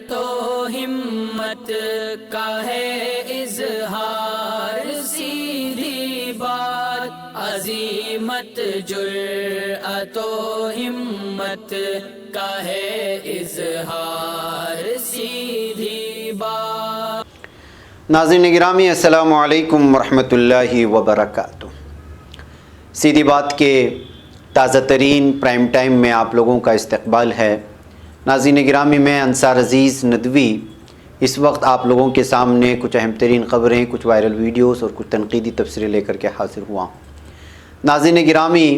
तो हिम्मत का है इजहार, सीधी बात अजीमत जुर्अतो हिम्मत का है इजहार, सीधी बात। नाज़रीन गिरामी अस्सलामु अलैकुम वरहमतुल्लाहि वबरकातुहू। सीधी बात के ताज़ा तरीन प्राइम टाइम में आप लोगों का इस्तकबाल है। नाज़रीन गिरामी, मैं अंसार अज़ीज़ नदवी इस वक्त आप लोगों के सामने कुछ अहम तरीन ख़बरें, कुछ वायरल वीडियोस और कुछ तनकीदी तबसरे लेकर के हाजिर हुआ हूँ। नाज़रीन गिरामी,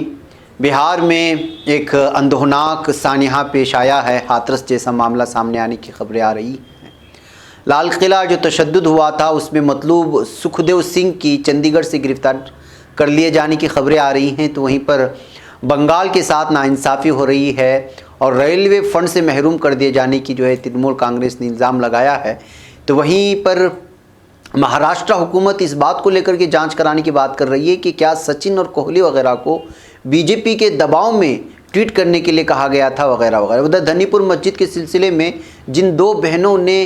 बिहार में एक अंदोहनाक सानिहा पेश आया है। हाथरस जैसा मामला सामने आने की खबरें आ रही हैं। lalQila जो तशद्दुद हुआ था उसमें मतलूब सुखदेव सिंह की चंडीगढ़ से गिरफ़्तार कर लिए जाने की खबरें आ रही हैं। तो वहीं पर बंगाल के साथ नाइंसाफ़ी हो रही है और रेलवे फ़ंड से महरूम कर दिए जाने की जो है तृणमूल कांग्रेस ने इल्ज़ाम लगाया है। तो वहीं पर महाराष्ट्र हुकूमत इस बात को लेकर के जांच कराने की बात कर रही है कि क्या सचिन और कोहली वगैरह को बीजेपी के दबाव में ट्वीट करने के लिए कहा गया था वगैरह वगैरह। उधर धनीपुर मस्जिद के सिलसिले में जिन दो बहनों ने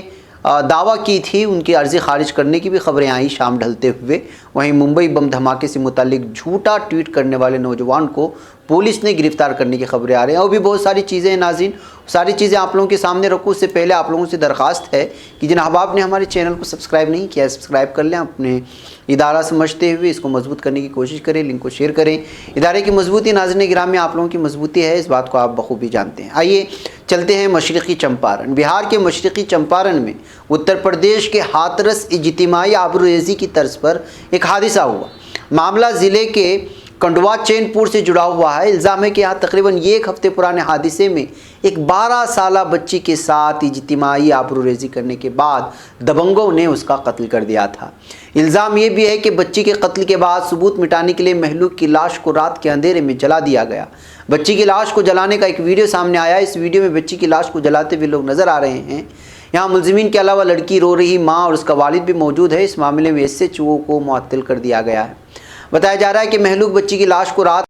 दावा की थी उनकी अर्ज़ी खारिज करने की भी खबरें आई शाम ढलते हुए। वहीं मुंबई बम धमाके से मुतालिक झूठा ट्वीट करने वाले नौजवान को पुलिस ने गिरफ़्तार करने की खबरें आ रही हैं। और भी बहुत सारी चीज़ें हैं नाज़रीन, सारी चीज़ें आप लोगों के सामने रखूँ। उससे पहले आप लोगों से दरख्वास्त है कि जिन अहबाब ने हमारे चैनल को सब्सक्राइब नहीं किया है सब्सक्राइब कर लें। अपने इदारा समझते हुए इसको मजबूत करने की कोशिश करें, लिंक को शेयर करें। इदारे की मजबूती नाज़रीन गिराम में आप लोगों की मजबूती है, इस बात को आप बखूबी जानते हैं। आइए चलते हैं मशरक़ी चंपारण। बिहार के मशरक़ी चंपारण में उत्तर प्रदेश के हाथरस इज्तिमाई आबरूरेज़ी की तर्ज पर एक हादसा हुआ। मामला ज़िले के कंडवा चैनपुर से जुड़ा हुआ है। इल्ज़ाम है कि यहाँ तकरीबन एक हफ्ते पुराने हादसे में एक 12 साला बच्ची के साथ इज्तिमाई आबरूरेज़ी करने के बाद दबंगों ने उसका कत्ल कर दिया था। इल्ज़ाम ये भी है कि बच्ची के कत्ल के बाद सबूत मिटाने के लिए महलूक की लाश को रात के अंधेरे में जला दिया गया। बच्ची की लाश को जलाने का एक वीडियो सामने आया। इस वीडियो में बच्ची की लाश को जलाते हुए लोग नज़र आ रहे हैं। यहाँ मुलजिमीन के अलावा लड़की रो रही माँ और उसका वालिद भी मौजूद है। इस मामले में SHO को मुअत्तल कर दिया गया है। बताया जा रहा है कि महलूक बच्ची की लाश को रात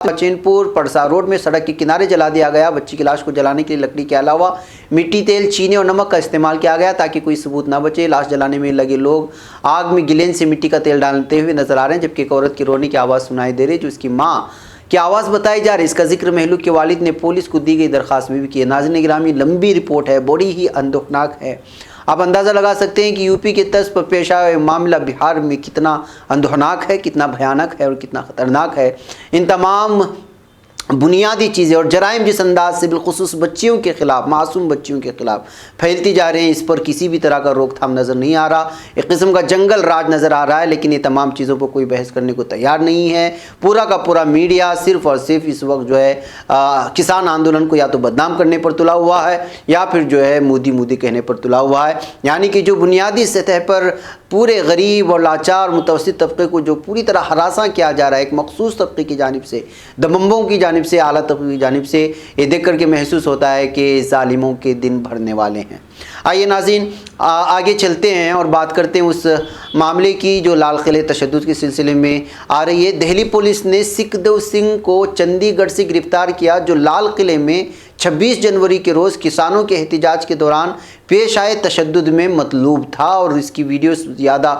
चैनपुर पड़सा रोड में सड़क के किनारे जला दिया गया। बच्ची की लाश को जलाने के लिए लकड़ी के अलावा मिट्टी, तेल, चीनी और नमक का इस्तेमाल किया गया ताकि कोई सबूत ना बचे। लाश जलाने में लगे लोग आग में गिलेन से मिट्टी का तेल डालते हुए नजर आ रहे हैं, जबकि एक औरत की रोने की आवाज़ सुनाई दे रही है जो उसकी माँ की आवाज़ बताई जा रही है। इसका जिक्र महलूक के वालिद ने पुलिस को दी गई दरख्वास्त में भी किया। नाज़रीन गिरामी, लंबी रिपोर्ट है, बड़ी ही अंदोहनाक है। आप अंदाज़ा लगा सकते हैं कि यूपी के तर्ज पर पेश आया मामला बिहार में कितना अंदोहनाक है, कितना भयानक है और कितना ख़तरनाक है। इन तमाम बुनियादी चीज़ें और जराइम जिस अंदाज से बिलखुसूस बच्चियों के ख़िलाफ़, मासूम बच्चियों के ख़िलाफ़ फैलती जा रहे हैं, इस पर किसी भी तरह का रोकथाम नज़र नहीं आ रहा। एक किस्म का जंगल राज नज़र आ रहा है। लेकिन ये तमाम चीज़ों पर कोई बहस करने को तैयार नहीं है। पूरा का पूरा मीडिया सिर्फ़ और सिर्फ इस वक्त जो है किसान आंदोलन को या तो बदनाम करने पर तुला हुआ है या फिर जो है मोदी मोदी कहने पर तुला हुआ है। यानी कि जो बुनियादी सतह पर पूरे गरीब और लाचार मुतवस्सित तबके को जो पूरी तरह हरासा किया जा रहा है एक मखसूस तबके की जानिब से, दबंगों की जानिब से, आला तबके की जानिब से, ये देख करके महसूस होता है कि जालिमों के दिन भरने वाले हैं। आइए नाज़रीन आगे चलते हैं और बात करते हैं उस मामले की जो lalQila तशद्दुद के सिलसिले में आ रही है। दिल्ली पुलिस ने सुखदेव सिंह को चंडीगढ़ से गिरफ़्तार किया जो lalQila में 26 जनवरी के रोज़ किसानों के एहतिजाज के दौरान पेश आए तशद्दुद में मतलूब था। और इसकी वीडियो ज़्यादा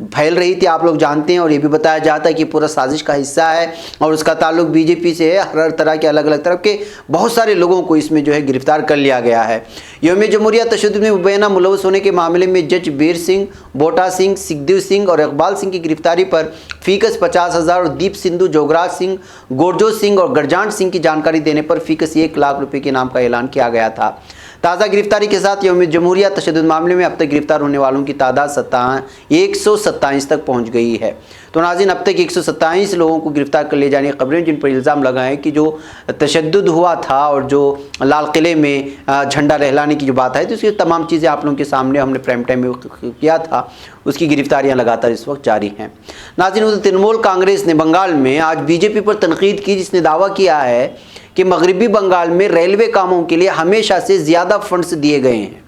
फैल रही थी, आप लोग जानते हैं। और ये भी बताया जाता है कि पूरा साजिश का हिस्सा है और उसका ताल्लुक बीजेपी से है। हर तरह के अलग अलग तरफ के बहुत सारे लोगों को इसमें जो है गिरफ़्तार कर लिया गया है। यौम जमहूरिया तशद्दुद में मुबैना मुलव्वस होने के मामले में जज बीर सिंह, बोटा सिंह, सुखदेव सिंह और इकबाल सिंह की गिरफ्तारी पर फ़ीकस 50,000 और दीप सिंधु, जोगराज सिंह, गोरजो सिंह और गरजान सिंह की जानकारी देने पर फ़ीकस 1 लाख रुपये के इनाम का ऐलान किया गया था। ताज़ा गिरफ्तारी के साथ यौम जमहूरिया तशद्दुद मामले में अब तक गिरफ्तार होने वालों की तादाद 127 तक पहुंच गई है। तो नाज़रीन, अब तक 127 लोगों को गिरफ्तार कर ले जाने की खबरें जिन पर इल्ज़ाम लगाए कि जो तशद्दुद हुआ था और जो lalQila में झंडा लहराने की जो बात है तो उसकी तमाम चीज़ें आप लोगों के सामने हमने प्राइम टाइम में किया था। उसकी गिरफ्तारियां लगातार इस वक्त जारी हैं। नाज़रीन, उधर तृणमूल कांग्रेस ने बंगाल में आज बीजेपी पर तनकीद की, जिसने दावा किया है कि मगरबी बंगाल में रेलवे कामों के लिए हमेशा से ज़्यादा फंड्स दिए गए हैं।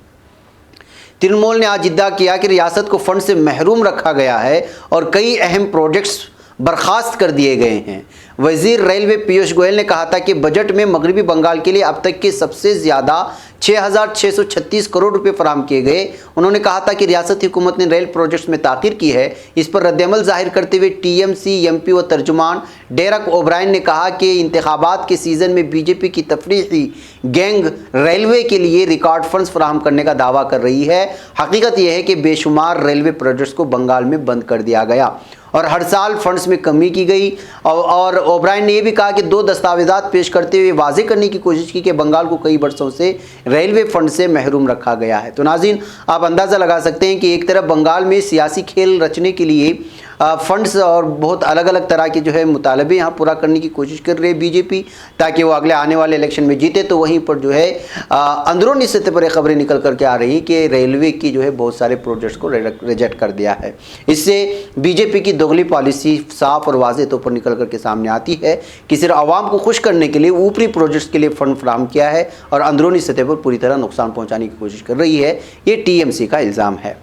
तृणमूल ने आज इद्दा किया कि रियासत को फंड से महरूम रखा गया है और कई अहम प्रोजेक्ट्स बर्खास्त कर दिए गए हैं। वज़ीर रेलवे पीयूष गोयल ने कहा था कि बजट में मगरबी बंगाल के लिए अब तक के सबसे ज़्यादा 6,636 करोड़ रुपए फराहम किए गए। उन्होंने कहा था कि रियासती हुकूमत ने रेल प्रोजेक्ट्स में ताख़ीर की है। इस पर रद्दअमल जाहिर करते हुए टीएमसी एमपी व तर्जुमान डेरेक ओब्रायन ने कहा कि इंतखाबात के सीज़न में बीजेपी की तफरीकी गैंग रेलवे के लिए रिकॉर्ड फंड्स फराहम करने का दावा कर रही है। हकीकत यह है कि बेशुमार रेलवे प्रोजेक्ट्स को बंगाल में बंद कर दिया गया और हर साल फंड्स में कमी की गई। और ओब्रायन ने यह भी कहा कि 2 दस्तावेज़ात पेश करते हुए वाज़ेह करने की कोशिश की कि बंगाल को कई वर्षों से रेलवे फंड से महरूम रखा गया है। तो नाज़रीन, आप अंदाज़ा लगा सकते हैं कि एक तरफ बंगाल में सियासी खेल रचने के लिए फंड्स और बहुत अलग अलग तरह के जो है मुतालबे यहाँ पूरा करने की कोशिश कर रही है बीजेपी, ताकि वो अगले आने वाले इलेक्शन में जीते। तो वहीं पर जो है अंदरूनी सतह पर खबरें निकल करके आ रही कि रेलवे की जो है बहुत सारे प्रोजेक्ट्स को रिजेक्ट कर दिया है। इससे बीजेपी की दोगली पॉलिसी साफ और वाज़ेह तौर पर निकल करके सामने आती है कि सिर्फ आवाम को खुश करने के लिए ऊपरी प्रोजेक्ट्स के लिए फंड फराहम किया है और अंदरूनी सतह पर पूरी तरह नुकसान पहुँचाने की कोशिश कर रही है। ये टीएमसी का इल्ज़ाम है।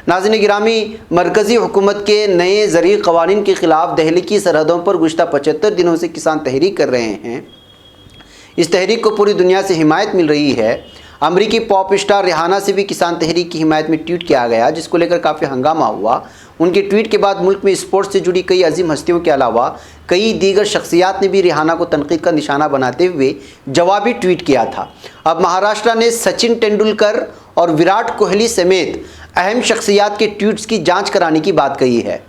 नाज़रीन गिरामी, मरकज़ी हुकूमत के नए ज़रूरी क़वानीन के ख़िलाफ़ दिल्ली की सरहदों पर गुज़श्ता 75 दिनों से किसान तहरीक कर रहे हैं। इस तहरीक को पूरी दुनिया से हिमायत मिल रही है। अमरीकी पॉप स्टार रिहाना से भी किसान तहरीक की हिमायत में ट्वीट किया गया, जिसको लेकर काफ़ी हंगामा हुआ। उनके ट्वीट के बाद मुल्क में स्पोर्ट्स से जुड़ी कई अजीम हस्तियों के अलावा कई दीगर शख्सियात ने भी रिहाना को तनकीद का निशाना बनाते हुए जवाबी ट्वीट किया था। अब महाराष्ट्र ने सचिन तेंदुलकर और विराट कोहली समेत अहम शख्सियात के ट्वीट्स की जांच कराने की बात कही है।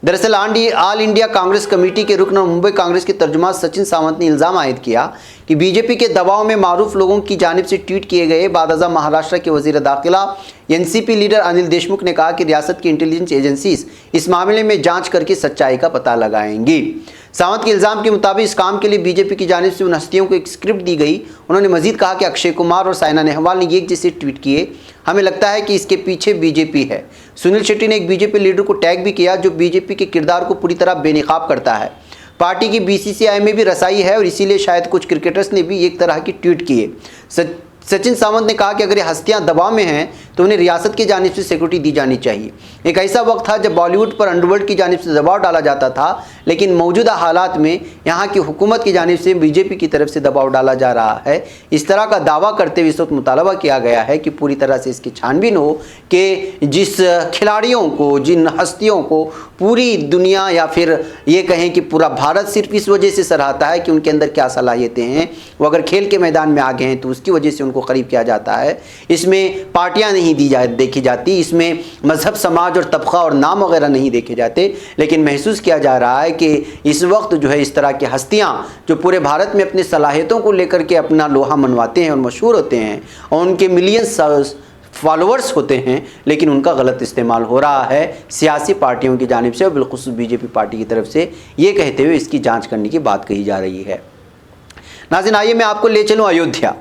दरअसल ऑल इंडिया कांग्रेस कमेटी के रुकन और मुंबई कांग्रेस के तर्जुमान सचिन सावंत ने इल्ज़ाम आयद किया कि बीजेपी के दबाव में मारूफ लोगों की जानिब से ट्वीट किए गए। बादअज़ा महाराष्ट्र के वज़ीर दाखिला एनसीपी लीडर अनिल देशमुख ने कहा कि रियासत की इंटेलिजेंस एजेंसीज इस मामले में जांच करके सच्चाई का पता लगाएंगी। सावंत के इल्ज़ाम के मुताबिक इस काम के लिए बीजेपी की जानिब से उन हस्तियों को एक स्क्रिप्ट दी गई। उन्होंने मजीद कहा कि अक्षय कुमार और साइना नेहवाल ने एक जैसे ट्वीट किए। हमें लगता है कि इसके पीछे बीजेपी है। सुनील शेट्टी ने एक बीजेपी लीडर को टैग भी किया जो बीजेपी के किरदार को पूरी तरह बेनकाब करता है। पार्टी की बीसीसीआई में भी रसाई है और इसीलिए शायद कुछ क्रिकेटर्स ने भी एक तरह की ट्वीट किए। सचिन सावंत ने कहा कि अगर ये हस्तियां दबाव में हैं तो उन्हें रियासत की जानिब से सिक्योरिटी दी जानी चाहिए। एक ऐसा वक्त था जब बॉलीवुड पर अंडरवर्ल्ड की जानिब से दबाव डाला जाता था, लेकिन मौजूदा हालात में यहाँ की हुकूमत की जानिब से बीजेपी की तरफ से दबाव डाला जा रहा है। इस तरह का दावा करते हुए इस वक्त मुतालबा किया गया है कि पूरी तरह से इसकी छानबीन हो कि जिस खिलाड़ियों को, जिन हस्तियों को पूरी दुनिया या फिर ये कहें कि पूरा भारत सिर्फ इस वजह से सराहता है कि उनके अंदर क्या सलाहियतें हैं, वो अगर खेल के मैदान में आगे हैं तो उसकी वजह से उनको करीब किया जाता है। इसमें पार्टियां नहीं देखी जाती, इसमें मजहब, समाज और तबका और नाम वगैरह नहीं देखे जाते, लेकिन महसूस किया जा रहा है कि इस वक्त जो है इस तरह की हस्तियां जो पूरे भारत में अपनी सलाहियतों को लेकर के अपना लोहा मनवाते हैं और मशहूर होते हैं और उनके मिलियंस फॉलोअर्स होते हैं, लेकिन उनका गलत इस्तेमाल हो रहा है सियासी पार्टियों की जानिब से और बिलखुसूस बीजेपी पार्टी की तरफ से, ये कहते हुए इसकी जांच करने की बात कही जा रही है। नाज़रीन, आइए मैं आपको ले चलूँ अयोध्या।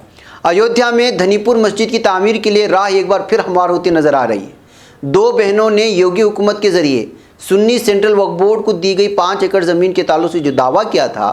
अयोध्या में धनीपुर मस्जिद की तामीर के लिए राह एक बार फिर हमवार होती नजर आ रही है। 2 बहनों ने योगी हुकूमत के जरिए सुन्नी सेंट्रल वक्फ बोर्ड को दी गई 5 एकड़ ज़मीन के ताल्लुक से जो दावा किया था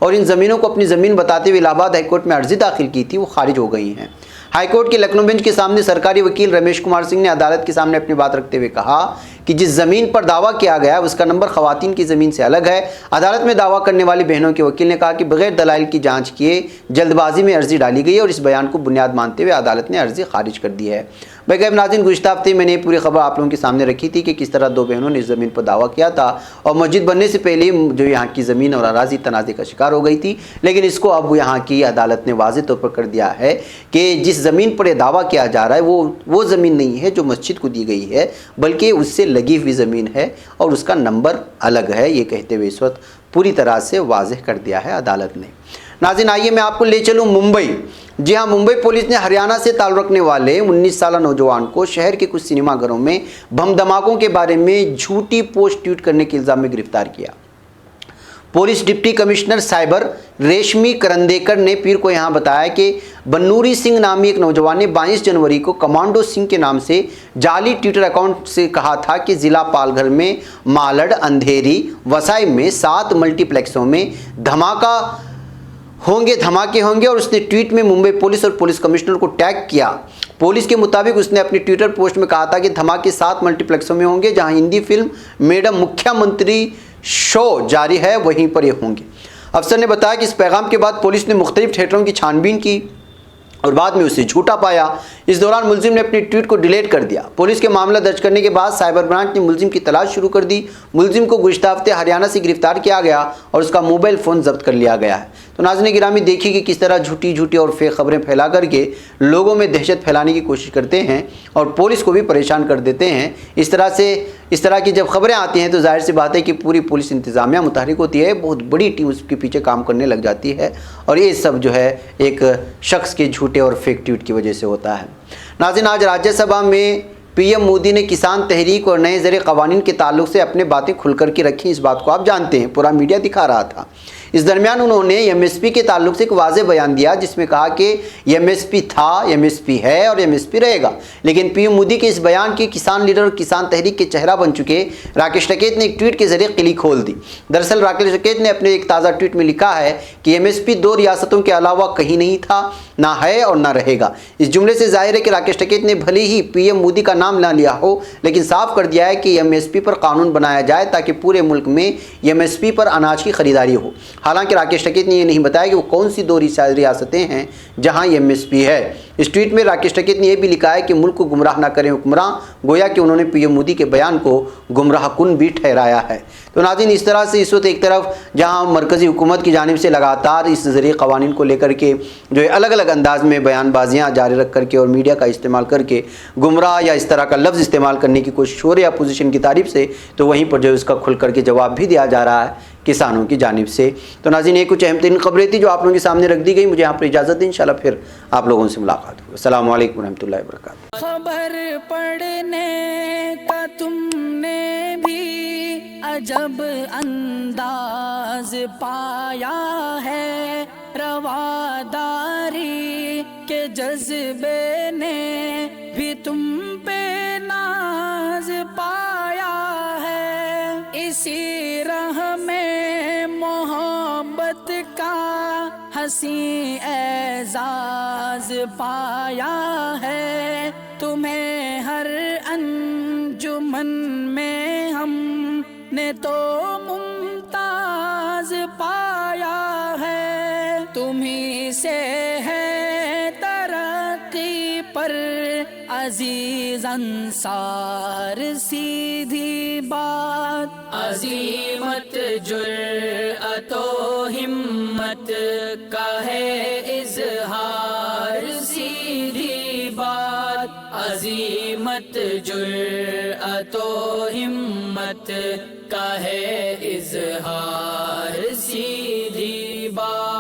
और इन ज़मीनों को अपनी ज़मीन बताते हुए इलाहाबाद हाईकोर्ट में अर्जी दाखिल की थी, वो खारिज हो गई हैं। हाईकोर्ट के लखनऊ बेंच के सामने सरकारी वकील रमेश कुमार सिंह ने अदालत के सामने अपनी बात रखते हुए कहा कि जिस ज़मीन पर दावा किया गया उसका नंबर ख़वातीन की ज़मीन से अलग है। अदालत में दावा करने वाली बहनों के वकील ने कहा कि बगैर दलाइल की जांच किए जल्दबाजी में अर्जी डाली गई और इस बयान को बुनियाद मानते हुए अदालत ने अर्जी खारिज कर दी है। भाई नाज़रीन, गुज़श्ता हफ्ते मैंने पूरी खबर आप लोगों के सामने रखी थी कि किस तरह 2 बहनों ने इस ज़मीन पर दावा किया था और मस्जिद बनने से पहले जो यहाँ की ज़मीन और अराज़ी तनाज़े का शिकार हो गई थी, लेकिन इसको अब यहाँ की अदालत ने वाज़ेह तौर पर कर दिया है कि जिस ज़मीन पर यह दावा किया जा रहा है वो ज़मीन नहीं है जो मस्जिद को दी गई है, बल्कि उससे लगी हुई ज़मीन है और उसका नंबर अलग है। ये कहते हुए इस वक्त पूरी तरह से वाज़ेह कर दिया है अदालत ने। नाज़रीन, आइए मैं आपको ले चलूँ मुंबई। जी हाँ, मुंबई पुलिस ने हरियाणा से ताल्लुक़ रखने वाले 19 साला नौजवान को शहर के कुछ सिनेमाघरों में बम धमाकों के बारे में झूठी पोस्ट ट्वीट करने के इल्ज़ाम में गिरफ्तार किया। पुलिस डिप्टी कमिश्नर साइबर रेशमी करंदेकर ने पीर को यहाँ बताया कि बन्नूरी सिंह नामी एक नौजवान ने 22 जनवरी को कमांडो सिंह के नाम से जाली ट्विटर अकाउंट से कहा था कि ज़िला पालघर में मालड़, अंधेरी, वसाई में 7 मल्टीप्लेक्सों में धमाके होंगे और उसने ट्वीट में मुंबई पुलिस और पुलिस कमिश्नर को टैग किया। पुलिस के मुताबिक उसने अपनी ट्विटर पोस्ट में कहा था कि धमाके 7 मल्टीप्लेक्सों में होंगे जहां हिंदी फिल्म मैडम मुख्यमंत्री शो जारी है वहीं पर ये होंगे। अफसर ने बताया कि इस पैगाम के बाद पुलिस ने मुख्तलिफ थिएटरों की छानबीन की और बाद में उसे झूठा पाया। इस दौरान मुलजिम ने अपनी ट्वीट को डिलीट कर दिया। पुलिस के मामला दर्ज करने के बाद साइबर ब्रांच ने मुलजिम की तलाश शुरू कर दी। मुलजिम को गुज़िश्ता हफ्ते हरियाणा से गिरफ्तार किया गया और उसका मोबाइल फ़ोन जब्त कर लिया गया है। तो नाज़रीन गिरामी, देखिए कि किस तरह झूठी और फेक खबरें फैला करके लोगों में दहशत फैलाने की कोशिश करते हैं और पुलिस को भी परेशान कर देते हैं। इस तरह की जब खबरें आती हैं तो जाहिर सी बात है कि पूरी पुलिस इंतज़ामिया मुतहरिक होती है, बहुत बड़ी टीम उसके पीछे काम करने लग जाती है और ये सब जो है एक शख्स के झूठे और फेक ट्वीट की वजह से होता है। नाज़रीन, आज राज्यसभा में पीएम मोदी ने किसान तहरीक और नए ज़र क़वानीन के ताल्लुक से अपने बातें खुल कर के रखी। इस बात को आप जानते हैं, पूरा मीडिया दिखा रहा था। इस दरमियान उन्होंने एमएसपी के ताल्लुक से एक वाज़ेह बयान दिया जिसमें कहा कि एमएसपी था, एमएसपी है और एमएसपी रहेगा। लेकिन पीएम मोदी के इस बयान की किसान लीडर और किसान तहरीक के चेहरा बन चुके राकेश टिकैत ने एक ट्वीट के जरिए किली खोल दी। दरअसल राकेश टिकैत ने अपने एक ताज़ा ट्वीट में लिखा है कि एमएसपी 2 रियासतों के अलावा कहीं नहीं था, ना है और ना रहेगा। इस जुमले से जाहिर है कि राकेश टिकैत ने भले ही पीएम मोदी का नाम ना लिया हो, लेकिन साफ कर दिया है कि एमएसपी पर कानून बनाया जाए ताकि पूरे मुल्क में एमएसपी पर अनाज की खरीदारी हो। हालांकि राकेश टिकैत ने यह नहीं बताया कि वो कौन सी 2 रियासतें हैं जहां एमएसपी है। इस ट्वीट में राकेश टिकैत ने यह भी लिखा है कि मुल्क को गुमराह ना करें हुक्मरान, गोया कि उन्होंने पीएम मोदी के बयान को गुमराहकुन भी ठहराया है। तो नाज़रीन, इस तरह से इस वक्त एक तरफ जहां मरकज़ी हुकूमत की जानिब से लगातार इस ज़रिए क़वानीन को लेकर के जो है अलग अलग अंदाज में बयानबाजियाँ जारी रख करके और मीडिया का इस्तेमाल करके गुमराह या इस तरह का लफ्ज़ इस्तेमाल करने की कोशिश हो रही है अपोजिशन की तारीफ से, तो वहीं पर जो है उसका खुल करके जवाब भी दिया जा रहा है किसानों की जानिब से। तो नाज़रीन, ये कुछ अहम तरीन खबरें थी जो आप लोगों के सामने रख दी गई। मुझे यहाँ पर इजाज़त दें, इंशाल्लाह फिर आप लोगों से मुलाकात होगी। अस्सलाम वालेकुम रहमतुल्लाहि व बरकातुहू। खबर पढ़ने का तुमने भी अजब अंदाज पाया है, रवादारी के जज्बे ने भी तुम पे नाज पाया है। इसी राह में मोहब्बत का हंसी एजाज पाया है। तुम्हें हर अंजुमन में हमने तो मुमताज पाया है। तुम्ही से है तरक्की पर अजीज अंसार, सीधी बात अजीमत जुर्अतो हिम्मत का है इजहार। सीधी बात अजीमत जुर्अतो हिम्मत का है इजहार। सीधी बात।